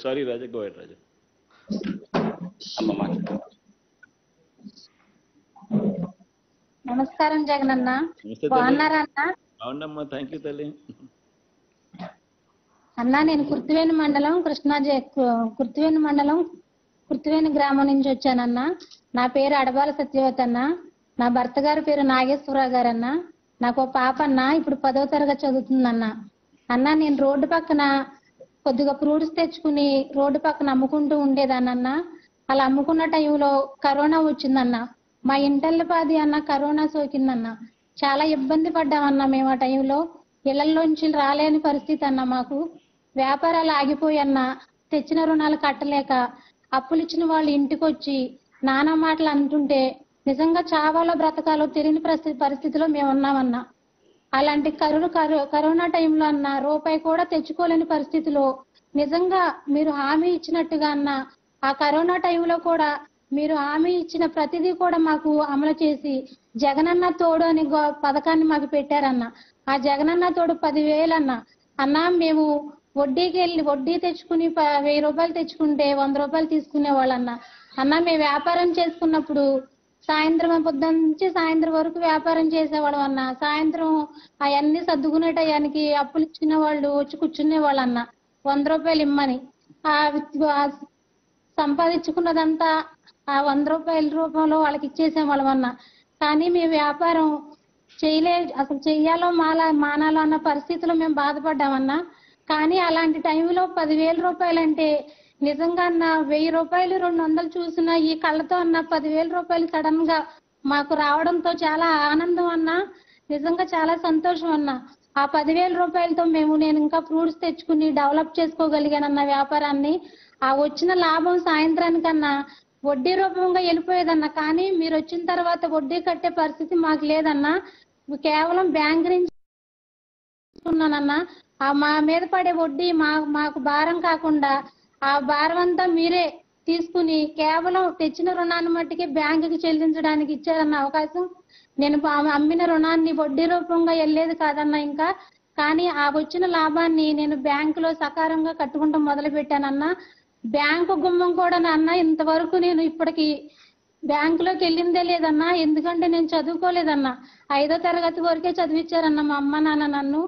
Sorry రాజా, go head రాజా. నమస్కారం జగనన్న, బాగున్నారా అన్న? అవునమ్మా, థ్యాంక్ యూ తల్లి. అన్నా, నేను కుర్తివేణి మండలం కుర్తివేణి గ్రామం నుంచి వచ్చానన్నా. నా పేరు అడబాల సత్యవతి అన్న. నా భర్త గారి పేరు నాగేశ్వరరావు గారన్న. నాకు ఒక పాప అన్న, ఇప్పుడు 10వ తరగతి చదువుతుందన్న. అన్న, నేను రోడ్డు పక్కన కొద్దిగా ఫ్రూట్స్ తెచ్చుకుని రోడ్డు పక్కన అమ్ముకుంటూ ఉండేదానన్న. అలా అమ్ముకున్న టైంలో కరోనా వచ్చిందన్న. మా ఇంటల్లిపాది అన్న కరోనా సోకిందన్న. చాలా ఇబ్బంది పడ్డామన్నా మేము ఆ టైంలో. ఇళ్లలోంచి రాలేని పరిస్థితి అన్న. మాకు వ్యాపారాలు ఆగిపోయన్నా, తెచ్చిన రుణాలు కట్టలేక అప్పులు ఇచ్చిన వాళ్ళు ఇంటికి వచ్చి నానా మాటలు అంటుంటే నిజంగా చావాలో బ్రతకాలో తెలియని పరిస్థితిలో మేము ఉన్నామన్నా. అలాంటి కరోనా టైంలో అన్న రూపాయి కూడా తెచ్చుకోలేని పరిస్థితిలో నిజంగా మీరు హామీ ఇచ్చినట్టుగా అన్న ఆ కరోనా టైంలో కూడా మీరు హామీ ఇచ్చిన ప్రతిదీ కూడా మాకు అమలు చేసి జగనన్న తోడు అని పథకాన్ని మాకు పెట్టారన్న. ఆ జగనన్న తోడు 10,000 అన్న. అన్న, మేము వడ్డీ తెచ్చుకుని 1000 రూపాయలు తెచ్చుకుంటే 100 రూపాయలు తీసుకునే వాళ్ళన్న. అన్న, మేము వ్యాపారం చేసుకున్నప్పుడు సాయంత్రం పొద్దున్న నుంచి సాయంత్రం వరకు వ్యాపారం చేసేవాళ్ళం అన్న. సాయంత్రం అవన్నీ సర్దుకునే టయానికి అప్పులు ఇచ్చిన వాళ్ళు వచ్చి కూర్చునే వాళ్ళన్న 100 రూపాయలు ఇమ్మని. సంపాదించుకున్నదంతా ఆ 100 రూపాయల రూపంలో వాళ్ళకి ఇచ్చేసేవాళ్ళం అన్న. కానీ మేము వ్యాపారం అసలు చెయ్యాలో మానాలో అన్న పరిస్థితిలో మేము బాధపడ్డామన్నా. కానీ అలాంటి టైంలో 10,000 రూపాయలు అంటే నిజంగా అన్న 1,000 రూపాయలు 200 చూసిన ఈ కళ్ళతో అన్న 10,000 రూపాయలు సడన్ గా మాకు రావడంతో చాలా ఆనందం అన్న. నిజంగా చాలా సంతోషం అన్న. ఆ 10,000 రూపాయలతో నేను ఇంకా ఫ్రూట్స్ తెచ్చుకుని డెవలప్ చేసుకోగలిగానన్న వ్యాపారాన్ని. ఆ వచ్చిన లాభం సాయంత్రానికన్నా వడ్డీ రూపంగా వెళ్ళిపోయేదన్న. కానీ మీరు వచ్చిన తర్వాత వడ్డీ కట్టే పరిస్థితి మాకు లేదన్నా. కేవలం బ్యాంక్ నుంచి తీసుకున్నానన్నా. మా మీద పడే వడ్డీ మాకు భారం కాకుండా ఆ భారం అంతా మీరే తీసుకుని కేవలం తెచ్చిన రుణాన్ని మట్టికి బ్యాంకుకి చెల్లించడానికి ఇచ్చారన్న అవకాశం. నేను అమ్మిన రుణాన్ని వడ్డీ రూపంగా వెళ్ళేది కాదన్నా ఇంకా. కానీ ఆ వచ్చిన లాభాన్ని నేను బ్యాంకులో సకారంగా కట్టుకుంటూ మొదలు పెట్టానన్నా. బ్యాంకు గుమ్మం కూడా అన్న ఇంతవరకు నేను ఇప్పటికి బ్యాంకులోకి వెళ్ళిందే లేదన్నా. ఎందుకంటే నేను చదువుకోలేదన్నా. 5వ తరగతి వరకే చదివించారన్న మా అమ్మ నాన్న నన్ను.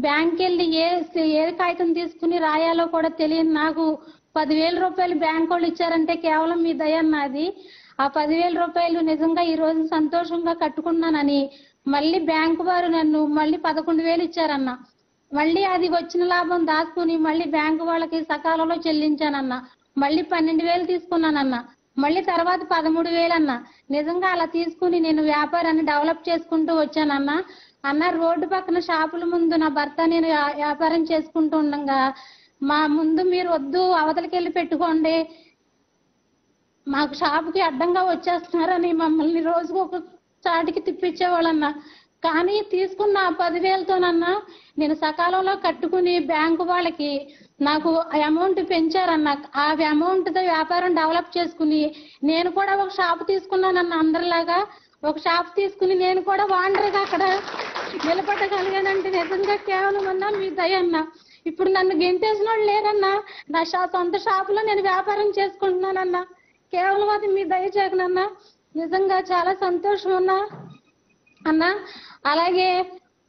బ్యాంక్ వెళ్ళి ఏ కాగితం తీసుకుని రాయాలో కూడా తెలియని నాకు 10,000 రూపాయలు బ్యాంక్ వాళ్ళు ఇచ్చారంటే కేవలం మీ దయ అన్నది. ఆ 10,000 రూపాయలు నిజంగా ఈ రోజు సంతోషంగా కట్టుకున్నానని మళ్ళీ బ్యాంకు వారు నన్ను మళ్ళీ 11,000 ఇచ్చారన్న. మళ్ళీ అది వచ్చిన లాభం దాచుకుని మళ్ళీ బ్యాంకు వాళ్ళకి సకాలంలో చెల్లించానన్న. మళ్ళీ 12,000 తీసుకున్నానన్న. మళ్ళీ తర్వాత 13,000 అన్న. నిజంగా అలా తీసుకుని నేను వ్యాపారాన్ని డెవలప్ చేసుకుంటూ వచ్చానన్న. అన్న, రోడ్డు పక్కన షాపుల ముందు నా భర్త నేను వ్యాపారం చేసుకుంటూ ఉండగా మా ముందు మీరు వద్దు అవతలకి వెళ్ళి పెట్టుకోండి, మాకు షాపుకి అడ్డంగా వచ్చేస్తున్నారని మమ్మల్ని రోజుకు ఒక చాటికి తిప్పించేవాళ్ళన్న. కానీ తీసుకున్న 10,000తోనన్నా నేను సకాలంలో కట్టుకుని బ్యాంకు వాళ్ళకి నాకు అమౌంట్ పెంచారన్న. ఆ అమౌంట్తో వ్యాపారం డెవలప్ చేసుకుని నేను కూడా ఒక షాప్ తీసుకున్నానన్న. అందరిలాగా ఒక షాప్ తీసుకుని నేను కూడా వాండర్గా అక్కడ నిలబడగలిగానంటే నిజంగా కేవలం అన్నా మీ దయ అన్న. ఇప్పుడు నన్ను గెంటేసిన వాళ్ళు లేరన్నా. నా సొంత షాపులో నేను వ్యాపారం చేసుకుంటున్నానన్నా. కేవలం అది మీ దయ జగనన్నా. నిజంగా చాలా సంతోషం అన్న. అలాగే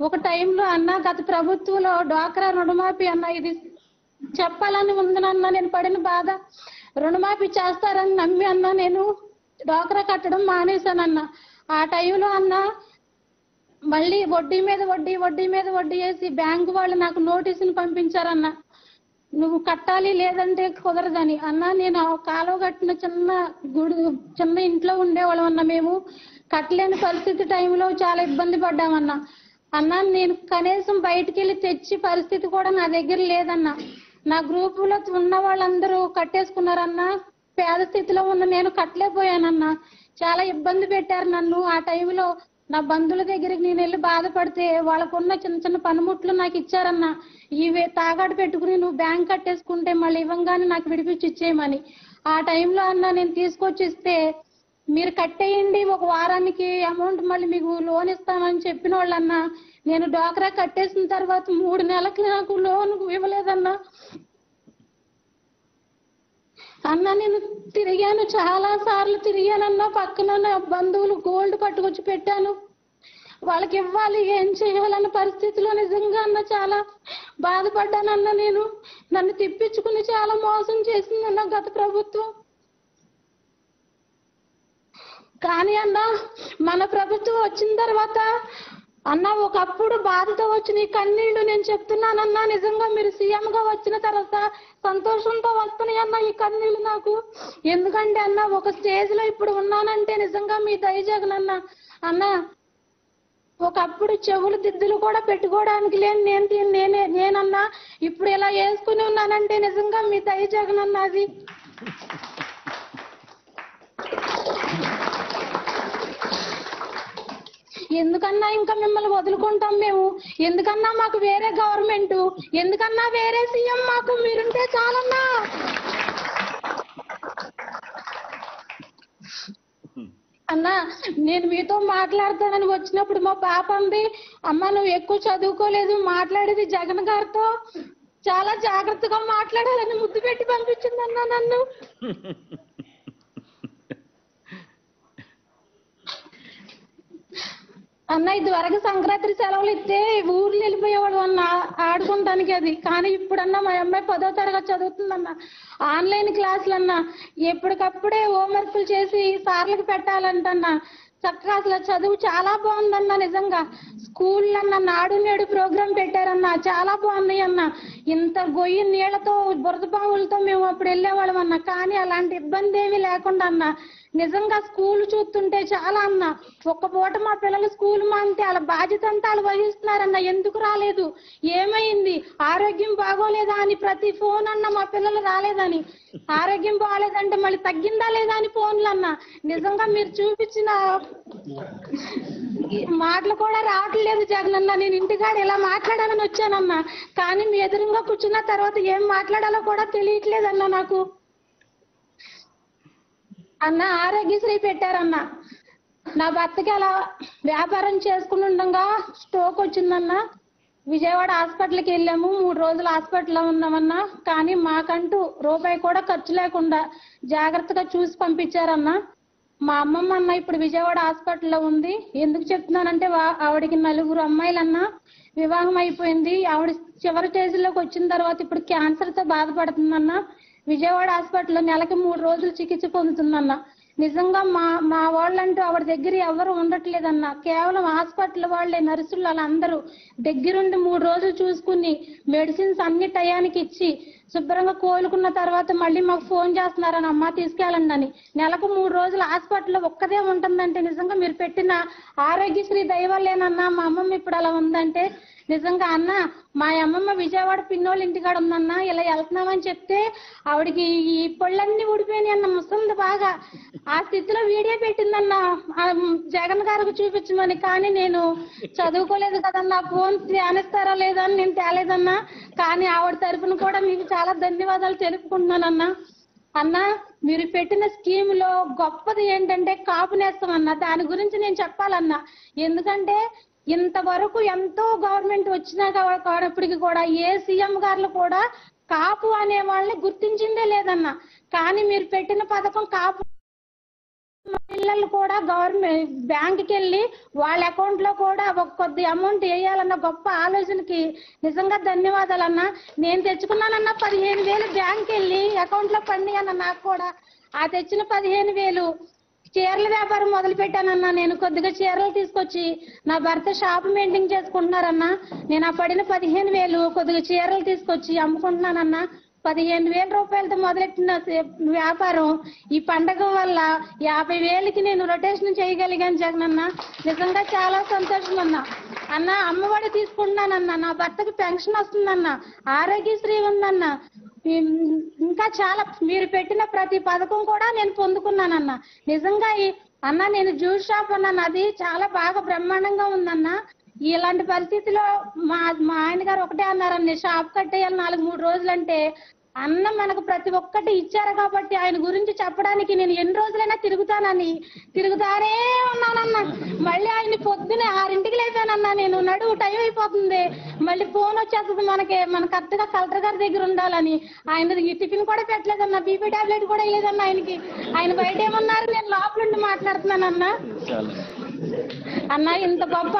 ఒక టైంలో అన్న గత ప్రభుత్వంలో డ్వాక్రా రుణమాఫీ అన్న, ఇది చెప్పాలని ఉందనన్నా. నేను పడిన బాధ రుణమాఫీ చేస్తారని నమ్మి అన్న నేను డ్వాక్రా కట్టడం మానేశానన్న. ఆ టైంలో అన్న మళ్ళీ వడ్డీ మీద వడ్డీ వేసి బ్యాంకు వాళ్ళు నాకు నోటీసులు పంపించారన్న. నువ్వు కట్టాలి లేదంటే కుదరదని. అన్న, నేను కాలువ కట్టిన చిన్న ఇంట్లో ఉండేవాళ్ళం అన్న. మేము కట్టలేని పరిస్థితి టైంలో చాలా ఇబ్బంది పడ్డామన్నా. అన్న, నేను కనీసం బయటికి వెళ్ళి తెచ్చి పరిస్థితి కూడా నా దగ్గర లేదన్నా. నా గ్రూపులో ఉన్న వాళ్ళందరూ కట్టేసుకున్నారన్నా. పేద స్థితిలో ఉన్న నేను కట్టలేకపోయానన్నా. చాలా ఇబ్బంది పెట్టారు నన్ను. ఆ టైంలో నా బంధువుల దగ్గరికి నేను వెళ్ళి బాధపడితే వాళ్ళకున్న చిన్న పనిముట్లు నాకు ఇచ్చారన్నా. ఇవే తాగాడు పెట్టుకుని నువ్వు బ్యాంక్ కట్టేసుకుంటే మళ్ళీ ఇవ్వంగానే నాకు విడిపించి ఇచ్చేయమని. ఆ టైంలో అన్న నేను తీసుకొచ్చి ఇస్తే మీరు కట్టేయండి, ఒక వారానికి అమౌంట్ మళ్ళీ మీకు లోన్ ఇస్తామని చెప్పిన వాళ్ళన్నా. నేను డ్వాక్రా కట్టేసిన తర్వాత 3 నెలలకు నాకు లోన్ ఇవ్వలేదన్నా. అన్న నేను తిరిగాను, చాలా సార్లు తిరిగానన్నా. పక్కన నా బంధువులు గోల్డ్ పట్టుకొచ్చి పెట్టాను, వాళ్ళకి ఇవ్వాలి, ఏం చేయాలన్న పరిస్థితిలో నిజంగా అన్న చాలా బాధపడ్డానన్న. నేను నన్ను తిప్పించుకుని చాలా మోసం చేసిందన్న గత ప్రభుత్వం. కానీ అన్న మన ప్రభుత్వం వచ్చిన తర్వాత అన్న ఒకప్పుడు బాధతో వచ్చిన ఈ కన్నీళ్లు నేను చెప్తున్నానన్నా, నిజంగా మీరు సీఎం గా వచ్చిన తర్వాత సంతోషంతో వస్తున్నాయి అన్న ఈ కన్నీళ్లు నాకు. ఎందుకంటే అన్న ఒక స్టేజ్ లో ఇప్పుడు ఉన్నానంటే నిజంగా మీ దయ జగన్ అన్న. అన్న ఒకప్పుడు చెవులు దిద్దులు కూడా పెట్టుకోవడానికి లేని నేనన్నా ఇప్పుడు ఇలా వేసుకుని ఉన్నానంటే నిజంగా మీ దయ జగన్ అన్న. అది ఎందుకన్నా ఇంకా మిమ్మల్ని వదులుకుంటాం మేము? ఎందుకన్నా మాకు వేరే గవర్నమెంట్, ఎందుకన్నా వేరే సీఎం, మాకు మీరుంటే చాలన్నా. అన్నా నేను మీతో మాట్లాడతానని వచ్చినప్పుడు మా పాప అంది, అమ్మ నువ్వు ఎక్కువ చదువుకోలేదు, మాట్లాడేది జగన్ గారితో చాలా జాగ్రత్తగా మాట్లాడాలని ముద్దు పెట్టి పంపించిందన్నా నన్ను. అన్న ఇదివరకు సంక్రాంతి సెలవులు ఇస్తే ఊర్లు వెళ్ళిపోయేవాడు అన్న ఆడుకుంటానికి. అది కానీ ఇప్పుడన్నా మా అమ్మాయి 10వ తరగతి చదువుతుందన్న, ఆన్లైన్ క్లాసులు అన్న, ఎప్పటికప్పుడే హోంవర్క్లు చేసి సార్లకు పెట్టాలంటన్నా. చక్కగా అసలు చదువు చాలా బాగుందన్న. నిజంగా స్కూల్ అన్న నాడు నేడు ప్రోగ్రాం పెట్టారన్న, చాలా బాగున్నాయి అన్న. ఇంత గొయ్యి నీళ్లతో బురద పాములతో మేము అప్పుడు వెళ్ళేవాళ్ళం అన్న, కానీ అలాంటి ఇబ్బంది ఏమీ లేకుండా అన్న. నిజంగా స్కూల్ చూస్తుంటే చాలా అన్న. ఒక్క పూట మా పిల్లలు స్కూల్ మాంటే వాళ్ళ బాధ్యత అంతా వాళ్ళు వహిస్తున్నారన్న. ఎందుకు రాలేదు, ఏమైంది, ఆరోగ్యం బాగోలేదా అని ప్రతి ఫోన్ అన్న. మా పిల్లలు రాలేదని, ఆరోగ్యం బాగోలేదంటే మళ్ళీ తగ్గిందా లేదా అని ఫోన్లు అన్న. నిజంగా మీరు చూపించిన మాటలు కూడా రావట్లేదు జగన్ అన్న. నేను ఇంటికాడ ఇలా మాట్లాడాలని వచ్చానన్న, కానీ మీ ఎదురుగా కూర్చున్న తర్వాత ఏం మాట్లాడాలో కూడా తెలియట్లేదన్న నాకు. అన్న ఆరోగ్యశ్రీ పెట్టారన్న, నా భర్తకి అలా వ్యాపారం చేసుకుని ఉండగా స్ట్రోక్ వచ్చిందన్న. విజయవాడ హాస్పిటల్కి వెళ్ళాము, 3 రోజులు హాస్పిటల్లో ఉన్నామన్నా. కానీ మాకంటూ రూపాయి కూడా ఖర్చు లేకుండా జాగ్రత్తగా చూసి పంపించారన్న. మా అమ్మమ్మ అన్న ఇప్పుడు విజయవాడ హాస్పిటల్లో ఉంది. ఎందుకు చెప్తున్నానంటే ఆవిడకి 4 అమ్మాయిలన్నా, వివాహం అయిపోయింది. ఆవిడ చివరి స్టేజ్లోకి వచ్చిన తర్వాత ఇప్పుడు క్యాన్సర్తో బాధపడుతుందన్న. విజయవాడ హాస్పిటల్లో నెలకి 3 రోజులు చికిత్స పొందుతుందన్న. నిజంగా మా వాళ్ళంటూ ఆవిడ దగ్గర ఎవరు ఉండట్లేదన్న. కేవలం హాస్పిటల్ వాళ్ళే, నర్సులు వాళ్ళందరూ దగ్గరుండి 3 రోజులు చూసుకుని మెడిసిన్స్ అన్ని టయానికి ఇచ్చి శుభ్రంగా కోలుకున్న తర్వాత మళ్ళీ మాకు ఫోన్ చేస్తున్నారని, అమ్మ తీసుకెళ్ళండి అని. నెలకు 3 రోజులు హాస్పిటల్లో ఒక్కదే ఉంటుందంటే నిజంగా మీరు పెట్టిన ఆరోగ్యశ్రీ దయవల్లేనన్నా మా అమ్మమ్మ ఇప్పుడు అలా ఉందంటే. నిజంగా అన్న మా అమ్మమ్మ విజయవాడ పిన్నోళ్ళ ఇంటికాడ ఉందన్న. ఇలా వెళ్తున్నామని చెప్తే ఆవిడకి ఈ పళ్ళన్నీ ఊడిపోయినాయి అన్న, ముసలిది బాగా. ఆ స్థితిలో వీడియో పెట్టిందన్న జగన్ గారికి చూపించమని. కానీ నేను చదువుకోలేదు కదన్నా, ఫోన్ ధ్యానిస్తారా లేదా అని నేను తేలేదన్నా. కానీ ఆవిడ తరఫున కూడా మీకు చాలా ధన్యవాదాలు తెలుపుకుంటున్నానన్న. అన్న మీరు పెట్టిన స్కీమ్ లో గొప్పది ఏంటంటే కాపు నేస్తం అన్న. దాని గురించి నేను చెప్పాలన్నా, ఎందుకంటే ఇంతవరకు ఎంతో గవర్నమెంట్ వచ్చినా కానప్పటికీ కూడా ఏ సీఎం గారు కూడా కాపు అనే వాళ్ళని గుర్తించిందే లేదన్న. కానీ మీరు పెట్టిన పథకం కాపు పిల్లలు కూడా గవర్నమెంట్ బ్యాంకుకి వెళ్ళి వాళ్ళ అకౌంట్ లో కూడా ఒక కొద్ది అమౌంట్ వేయాలన్న గొప్ప ఆలోచనకి నిజంగా ధన్యవాదాలన్న. నేను తెచ్చుకున్నానన్న 15,000 బ్యాంక్ వెళ్ళి అకౌంట్ లో పండి అన్న. నాకు కూడా ఆ తెచ్చిన 15,000 చీరల వ్యాపారం మొదలు పెట్టానన్నా. నేను కొద్దిగా చీరలు తీసుకొచ్చి నా భర్త షాప్ మెయింటైన్ చేసుకుంటున్నారన్న. నేను ఆ పడిన 15,000 కొద్దిగా చీరలు తీసుకొచ్చి అమ్ముకుంటున్నానన్నా. 15,000 రూపాయలతో మొదలెట్టిన వ్యాపారం ఈ పండగ వల్ల 50,000కి నేను రొటేషన్ చేయగలిగాను జగన్ అన్న. నిజంగా చాలా సంతోషం అన్న. అన్న అమ్మఒడి తీసుకుంటున్నానన్న, నా భర్తకి పెన్షన్ వస్తుందన్న, ఆరోగ్యశ్రీ ఉందన్న. ఇంకా చాలా మీరు పెట్టిన ప్రతి పథకం కూడా నేను పొందుకున్నానన్న. నిజంగా అన్న నేను జ్యూస్ షాప్ అన్నాను, అది చాలా బాగా బ్రహ్మాండంగా ఉందన్న. ఇలాంటి పరిస్థితిలో మా ఆయన గారు ఒకటే అన్నారన్న, షాప్ కట్టేయాలి 4-3 రోజులు అంటే అన్న మనకు ప్రతి ఒక్కటి ఇచ్చారు కాబట్టి ఆయన గురించి చెప్పడానికి నేను ఎన్ని రోజులైనా తిరుగుతానే ఉన్నానన్నా. మళ్ళీ ఆయన పొద్దున 6ంటికి లేపానన్నా. నేను నడువు టైం అయిపోతుంది, మళ్ళీ ఫోన్ వచ్చేస్తుంది మన కరెక్ట్ గా కలెక్టర్ గారి దగ్గర ఉండాలని. ఆయన ఈ టిఫిన్ కూడా పెట్టలేదన్నా, బీపీ టాబ్లెట్ కూడా వేయలేదన్నా ఆయనకి. ఆయన బయట ఏమన్నారు, నేను లోపల ఉండి మాట్లాడుతున్నానన్నా. చాలా అన్న ఇంత గొప్ప